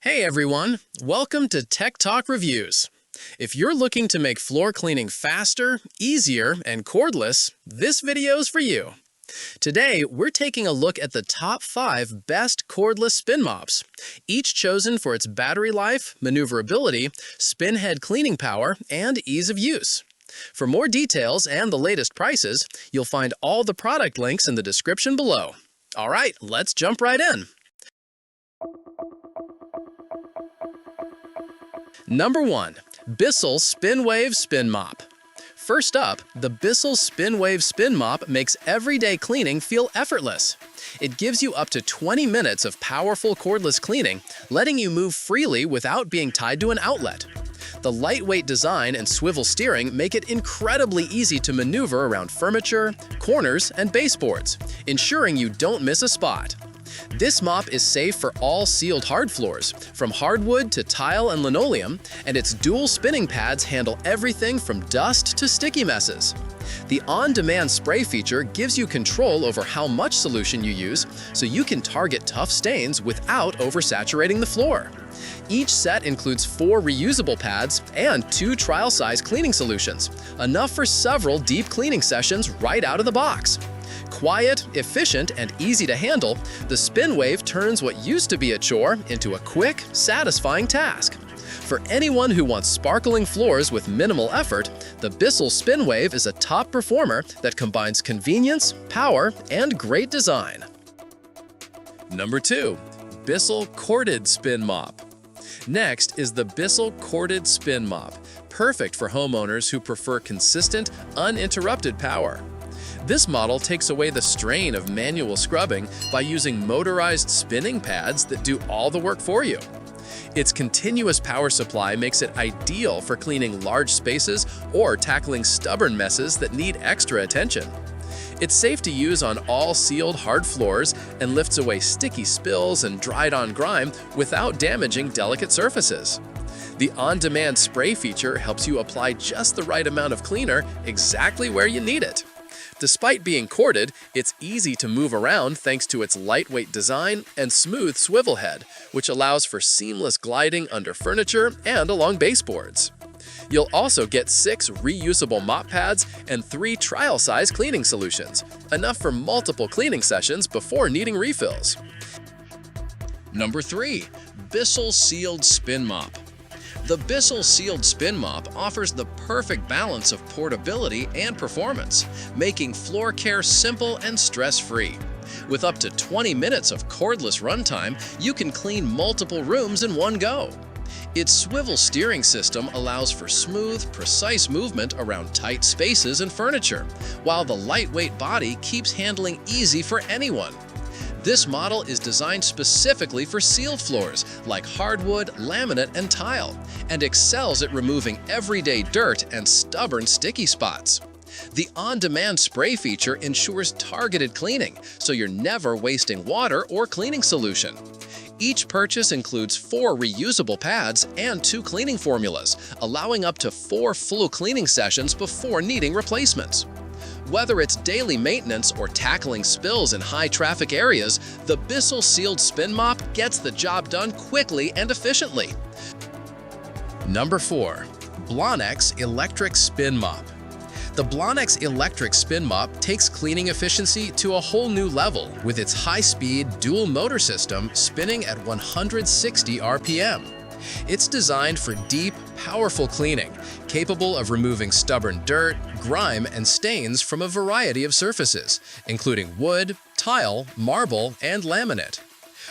Hey everyone, welcome to Tech Talk Reviews. If you're looking to make floor cleaning faster, easier, and cordless, this video's for you. Today, we're taking a look at the top 5 best cordless spin mops, each chosen for its battery life, maneuverability, spin head cleaning power, and ease of use. For more details and the latest prices, you'll find all the product links in the description below. All right, let's jump right in. Number 1. Bissell Spinwave Spin Mop. First up, the Bissell Spinwave Spin Mop makes everyday cleaning feel effortless. It gives you up to 20 minutes of powerful cordless cleaning, letting you move freely without being tied to an outlet. The lightweight design and swivel steering make it incredibly easy to maneuver around furniture, corners, and baseboards, ensuring you don't miss a spot. This mop is safe for all sealed hard floors, from hardwood to tile and linoleum, and its dual spinning pads handle everything from dust to sticky messes. The on-demand spray feature gives you control over how much solution you use, so you can target tough stains without oversaturating the floor. Each set includes 4 reusable pads and 2 trial-size cleaning solutions, enough for several deep cleaning sessions right out of the box. Quiet, efficient, and easy to handle, the Spinwave turns what used to be a chore into a quick, satisfying task. For anyone who wants sparkling floors with minimal effort, the Bissell Spinwave is a top performer that combines convenience, power, and great design. Number 2. Bissell Corded Spin Mop. Next is the Bissell Corded Spin Mop, perfect for homeowners who prefer consistent, uninterrupted power. This model takes away the strain of manual scrubbing by using motorized spinning pads that do all the work for you. Its continuous power supply makes it ideal for cleaning large spaces or tackling stubborn messes that need extra attention. It's safe to use on all sealed hard floors and lifts away sticky spills and dried-on grime without damaging delicate surfaces. The on-demand spray feature helps you apply just the right amount of cleaner exactly where you need it. Despite being corded, it's easy to move around thanks to its lightweight design and smooth swivel head, which allows for seamless gliding under furniture and along baseboards. You'll also get 6 reusable mop pads and 3 trial-size cleaning solutions, enough for multiple cleaning sessions before needing refills. Number 3. Bissell Sealed Spin Mop. The Bissell Sealed Spin Mop offers the perfect balance of portability and performance, making floor care simple and stress-free. With up to 20 minutes of cordless runtime, you can clean multiple rooms in one go. Its swivel steering system allows for smooth, precise movement around tight spaces and furniture, while the lightweight body keeps handling easy for anyone. This model is designed specifically for sealed floors like hardwood, laminate, and tile, and excels at removing everyday dirt and stubborn sticky spots. The on-demand spray feature ensures targeted cleaning, so you're never wasting water or cleaning solution. Each purchase includes 4 reusable pads and 2 cleaning formulas, allowing up to 4 full cleaning sessions before needing replacements. Whether it's daily maintenance or tackling spills in high-traffic areas, the Bissell Sealed Spin Mop gets the job done quickly and efficiently. Number 4. BLONEX Electric Spin Mop. The BLONEX Electric Spin Mop takes cleaning efficiency to a whole new level with its high-speed dual motor system spinning at 160 RPM. It's designed for deep, powerful cleaning, capable of removing stubborn dirt, grime, and stains from a variety of surfaces, including wood, tile, marble, and laminate.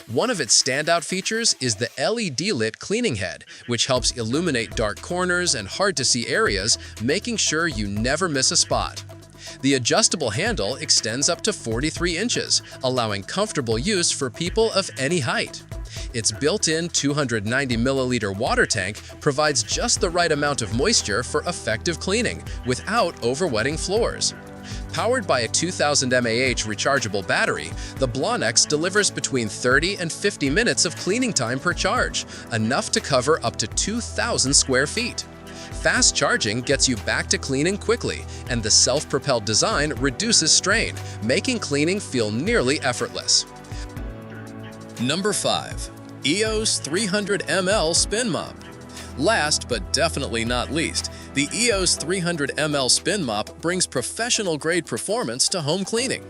One of its standout features is the LED-lit cleaning head, which helps illuminate dark corners and hard-to-see areas, making sure you never miss a spot. The adjustable handle extends up to 43 inches, allowing comfortable use for people of any height. Its built-in 290 milliliter water tank provides just the right amount of moisture for effective cleaning without overwetting floors. Powered by a 2000 mAh rechargeable battery, the BLONEX delivers between 30 and 50 minutes of cleaning time per charge, enough to cover up to 2,000 square feet. Fast charging gets you back to cleaning quickly, and the self-propelled design reduces strain, making cleaning feel nearly effortless. Number 5. Eous 300 ml Spin Mop. Last but definitely not least, the Eous 300 ml Spin Mop brings professional-grade performance to home cleaning.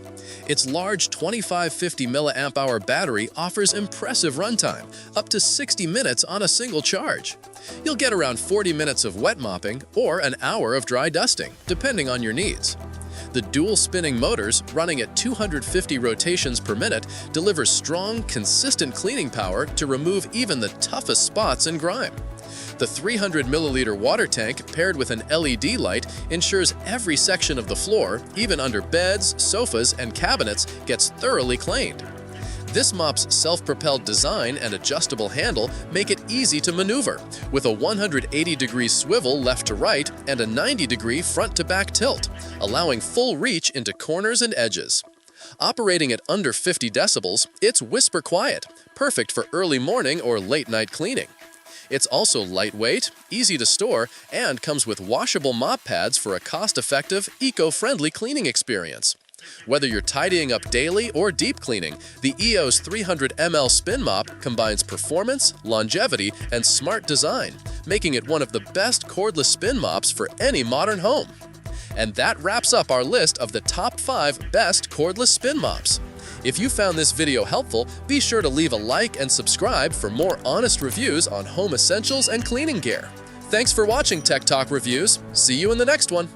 Its large 2550 mAh battery offers impressive runtime, up to 60 minutes on a single charge. You'll get around 40 minutes of wet mopping or an hour of dry dusting, depending on your needs. The dual spinning motors, running at 250 rotations per minute, deliver strong, consistent cleaning power to remove even the toughest spots and grime. The 300 milliliter water tank paired with an LED light ensures every section of the floor, even under beds, sofas, and cabinets, gets thoroughly cleaned. This mop's self-propelled design and adjustable handle make it easy to maneuver, with a 180-degree swivel left to right and a 90-degree front-to-back tilt, allowing full reach into corners and edges. Operating at under 50 decibels, it's whisper quiet, perfect for early morning or late-night cleaning. It's also lightweight, easy to store, and comes with washable mop pads for a cost-effective, eco-friendly cleaning experience. Whether you're tidying up daily or deep cleaning, the Eous 300 ml Spin Mop combines performance, longevity, and smart design, making it one of the best cordless spin mops for any modern home. And that wraps up our list of the top 5 best cordless spin mops. If you found this video helpful, be sure to leave a like and subscribe for more honest reviews on home essentials and cleaning gear. Thanks for watching Tech Talk Reviews. See you in the next one.